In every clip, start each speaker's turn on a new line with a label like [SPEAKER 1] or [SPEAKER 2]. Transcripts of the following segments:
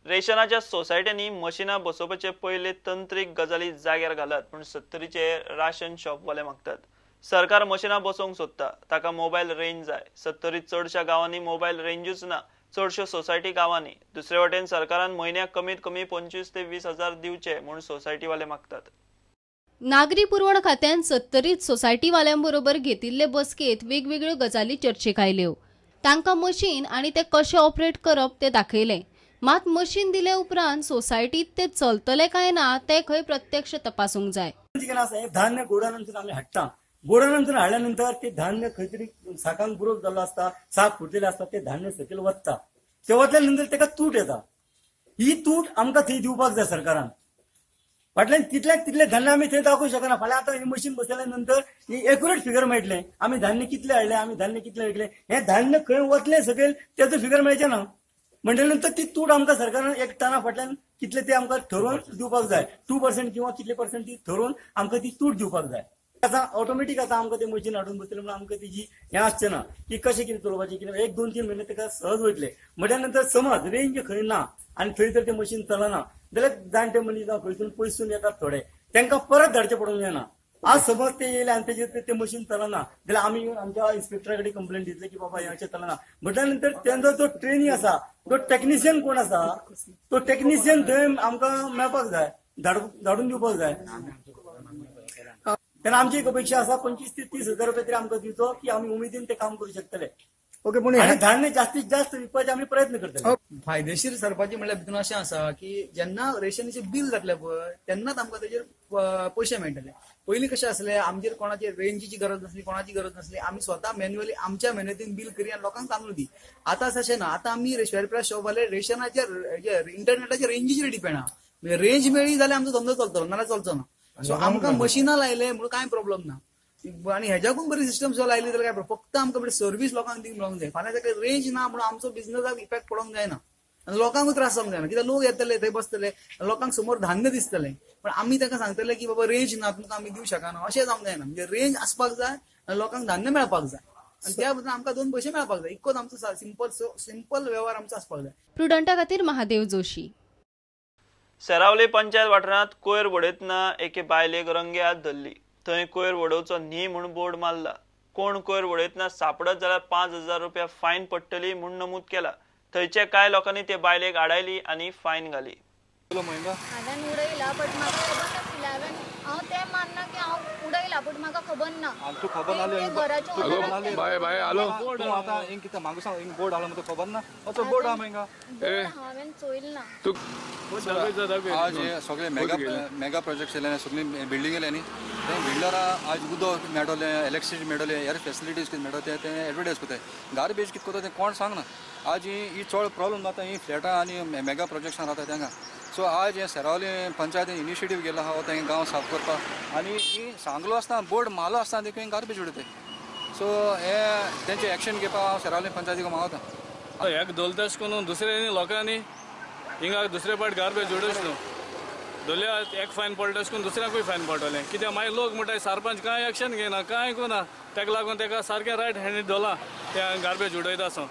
[SPEAKER 1] रेशनाच्या सोसायट्यांनी मशीनां बसोवपाचे पयले तंत्रीक गजाली जाग्यार घालात म्हूण 70चे राशन शॉपवाले मागतात। सरकार मशीनां बसोवंक सोदता, ताका मोबायल रेंज जाय। 70 चडशा गांवांनी मोबायल रेंजूच ना, चडश्यो सोसायटी गांवांनी। दुसरे वटेन सरकारान म्हयन्याक कमीत कमी 25 ते 20 हजार दिवचे म्हूण सोसायटीवाले मागतात।
[SPEAKER 2] नागरी पुरवण खात्यान 70 सोसायटीवाल्यांबरोबर घेतिल्ले बसकेत वेगवेगळ्यो गजाली चर्चेक आयल्यो। तांकां मशीन आनी ते कशें ऑपरेट करप ते दाखयलें। मात मशीन दिले उपरांत सोसायटीत ते चलतले काय ना ते खंय प्रत्यक्ष तपासूंक जाय।
[SPEAKER 3] धान्य गोडाऊनतून आम्ही हाडटा, गोडाऊनतून हाडल्यानंतर ते धान्य खंय तरी साकान पुरोक जाल्लो आसता, साक फुटलेले असतात, ते धान्य सकयल वचता। ते वतल्यानंतर तेका तूट येता। ही तूट आमकां थंय दिवपाक जाय सरकारान। फाटल्यान तितले धान्य आम्ही थंय दाखोवंक शकना। फाल्यां आतां ही मशीन बसयल्या नंतर ही एक्युरेट फिगर मेळटलें, आम्ही धान्य कितले हाडले, आम्ही धान्य कितले विकले, हे धान्य खंय वतले सकयल त्याचं फिगर मेळचें ना। म्हणल्यानंतर ती तूट आमकां सरकारान एक टना फाटल्यान कितले ते आमकां ठरोवन दिवपाक जाय। 2% किंवा कितले पर्सेंट ती ठरोवन आमकां ती तूट दिवपाक जाय। आतां ऑटोमॅटीक आतां आमकां ते मशीन हाडून बसयले म्हणून आमकां तेजी हें आसचें ना की कशें कितें करपाचें, कितें 1-2-3 म्हयने तेका सहज वयतले। म्हटल्यानंतर समज रेंज खंय ना आनी थंय जर तें मशीन चलना जाल्यार जाणटे मनीस जावं खंयसून पयसून येतात थोडे, तांकां परत धाडचें पडूंक जायना। आज समज ते येयले आनी तेजेर ते मशीन चलना जाल्यार आमी येवन आमच्या इन्स्पेक्टरा कडेन कंप्लेंट दितले की बाबा हें चलना। म्हटल्यानंतर तेंचो जो ट्रेनी आसा, तो टेक्निशियन कोण आसा, तो टेक्निशियन थंय आमकां मेळपाक जाय, धाडून दिवपाक जाय। तेन्ना आमची एक अपेक्षा आसा 25 ते 30 हजार रुपया तरी आमकां दिवचो की आमी उमेदीन ते काम करूं शकतले। ओके, पण धान्य जास्तीत जास्त विकपाचे आमी प्रयत्न करतले।
[SPEAKER 4] फायदेशीर सरपाची म्हणल्यार भितून अशें आसा की जेन्ना रेशनाचें बिल जातलें पळय तेन्नाच आमकां तेजेर पयशे मेळटले। पयलीं कशें आसलें, आमचेर कोणाची रेंजीची गरज नासली, कोणाची गरज नासली, आमी स्वता मॅन्युअली आमच्या मेहनतीन बिल करी आनी लोकांक तांदूळ दी। आतां अशें ना, आतां आमी शेअर शॉपवाले रेशनाचेर इंटरनेटाचेर रेंजीचेर डिपेंड आहा। म्हणजे रेंज मेळ्ळी जाल्यार आमचो धंदो चलतलो, नाल्यार चलचो ना। सो आमकां मशिनां लायले म्हणून कांय प्रॉब्लेम ना। आणि ह्याच्याकून बरी सिस्टम जर लायली जाल्यार काय, फक्त आमकां सर्व्हिस लोकांक दिवंक मेळोंक जाय। फाल्यां ताका रेंज ना म्हणून आमचो बिझनसाक इफेक्ट पडोंक जायना आनी लोकांकूय त्रास जावंक जायना। कित्याक लोक येतले थंय बसतले, लोकांक समोर धान्य दिसतलें, पण आमी ताका सांगतले की बाबा रेंज ना तुमकां आमी दिवंक शकना, अशें जावंक जायना। म्हणजे रेंज आसपाक जाय आनी लोकांक धान्य मेळपाक जाय आनी त्या बद्दल आमकां 2 पयशे मेळपाक जाय। इतकोच आमचो सिंपल व्यवहार आमचो आसपाक जाय।
[SPEAKER 2] प्रुडंटा खातीर महादेव जोशी।
[SPEAKER 1] सेरावली पंचायत वाठारांत कोयर वडयतना एके बायलेक रंगे हात धरली। थंय कोयर वडोवचो न्ही म्हूण बोर्ड मारला। कोण कोयर वडयतना सापडत जाल्यार 5000 रुपया फायन पडटली म्हूण नमूद केला। थंयचे कांय लोकांनी ते बायलेक आडायली आनी फायन घाली।
[SPEAKER 5] हांवें उडयला बट म्हाका खबर नाशिल्लें। हांव तें मानना की हांव उडयला बट म्हाका खबर ना।
[SPEAKER 6] तू खबर नासली बाय बाय आलो तू आतां हिंग कितें म्हाका सांग, हिंग बोर्ड आलो म्हणटा खबर ना, असो बोर्ड आहा हिंगा
[SPEAKER 5] हांवें चोयल ना।
[SPEAKER 6] आज हे सगळे मेगा प्रोजेक्ट्स येयले, सगळी बिल्डिंग येयले न्ही, ते बिल्डरां आज उदक मेळटलें, इलेक्ट्रिसिटी मेळटलें, हेर फेसिलिटीज कितें मेळटा ते एडवर्टायज करताय। गार्बेज कितें करता तें कोण सांगना। आज ही चड प्रॉब्लम जाता ही फ्लॅटां आनी मेगा प्रोजेक्ट्सां रावता तांकां। सो आज हे सेरावली पंचायतीन इनिशिएटीव घेतला आहा तांकां गांव साफ करपाक, आनी ही सांगलो आसता बोर्ड मारलो आसता देखून गार्बेज उडयताय। सो हे तेंचे एक्शन घेवपाक हांव सेरावली पंचायतीक मागता।
[SPEAKER 7] एक दोलताश करून दुसऱ्या लोकांनी हिंगा दुसरे पाट गार्बेज उडोवच न्हू, दोल्या एक फायन पडटस करून दुसऱ्याकूय फायन पडटलें। कित्याक मागीर लोक म्हणटाय सरपंच कांय एक्शन घेयना, कांय कोना, ताका लागून ताका सारकें रायट हँडीड दवरला त्या गार्बेज उडयता आसो।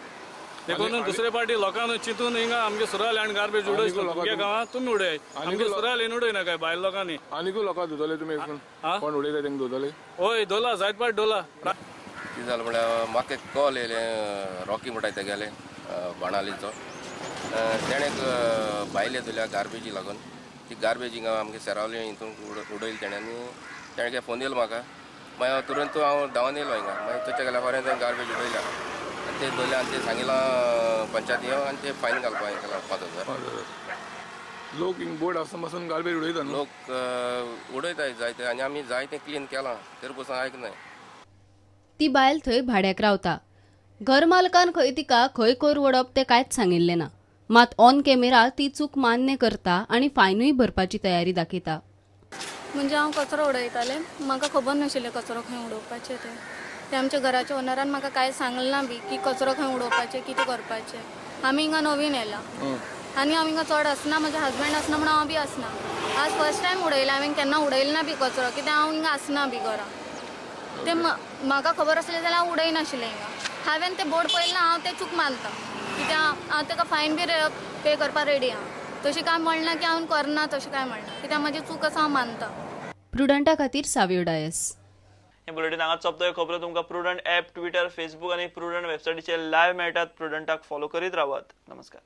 [SPEAKER 7] देखून दुसरे पाटी लोकांनी चिंतून हिंगा आमगे सुराल आनी गार्बेज उडयता तुमगे गांवांत तुमी उडय, आमगे सुराल येवन उडयना काय भायर लोकांनी।
[SPEAKER 8] आनीकूय लोकां धुतले तुमी कोण उडयता तेंका धुतले?
[SPEAKER 7] हय दोला, जायत पाट दोला।
[SPEAKER 9] कितें जालें म्हळ्यार म्हाका एक कॉल येयलें, रॉकी म्हणटाय तेगेले बाणालीचो, तेणें एक बायले धुल्या गार्बेजी लागून। ती गार्बेज हिंगा आमगे सेरावली हितून उडयली तेणें, आनी तेणें फोन येयलो म्हाका। मागीर हांव तुरंत हांव धांवन येयलो हिंगा, मागीर थंयच्या गेल्या फॉरेन गार्बेज उडयल्या आनी ते धुल्या आनी ते सांगिलां पंचायती येवं आनी ते फायन घालपाक हें केलां 5000।
[SPEAKER 8] लोक हिंग बोर्ड आसता पासून गार्बेज उडयता,
[SPEAKER 9] लोक उडयताय जायते आनी आमी जायतें क्लीन केलां, तरी पासून आयकनाय।
[SPEAKER 2] ती बायल थंय भाड्याक रावता। घर मालकान खंय तिका खंय कोयर वडप तें कांयच सांगिल्लें ना। मात ऑन कॅमेरा ती चूक मान्य करता आनी फायनूय भरपाची तयारी दाखयता।
[SPEAKER 5] म्हणजे हांव कचरो उडयतालें, म्हाका खबर नाशिल्लें कचरो खंय उडोवपाचें ते आमच्या घराच्या ओनरान म्हाका कांय सांगलें ना बी की कचरो खंय उडोवपाचें, कितें करपाचें। आमी हिंगा नवीन येयला आनी हांव हिंगा चड आसना, म्हजो हजबंड आसना म्हणून हांव बी आसना। आज फर्स्ट टायम उडयला, हांवें केन्ना उडयलें ना बी कचरो, कित्याक हांव हिंगा आसना बी घरा। ते म्हाका खबर आसलें जाल्यार हांव उडयनाशिल्लें हिंगा। हांवें ते बोर्ड पळयलें ना, हांव तें चूक मानता, कित्याक हांव ताका फायन बी पे करपाक रेडी आहा। तशी काय म्हणना की हांव करना तशें काय म्हणना कित्याक म्हाजी चूक आसा हांव मानता.
[SPEAKER 2] प्रुडंटा खातीर सावियो डायस.
[SPEAKER 1] हे बुलेटिन हांगा सोंपता. खबरो तुमकां प्रुडंट ॲप, ट्विटर, फेसबूक आनी प्रुडंट वेबसायटीचेर लायव्ह मेळटात. प्रुडंटाक फॉलो करीत रावात. नमस्कार.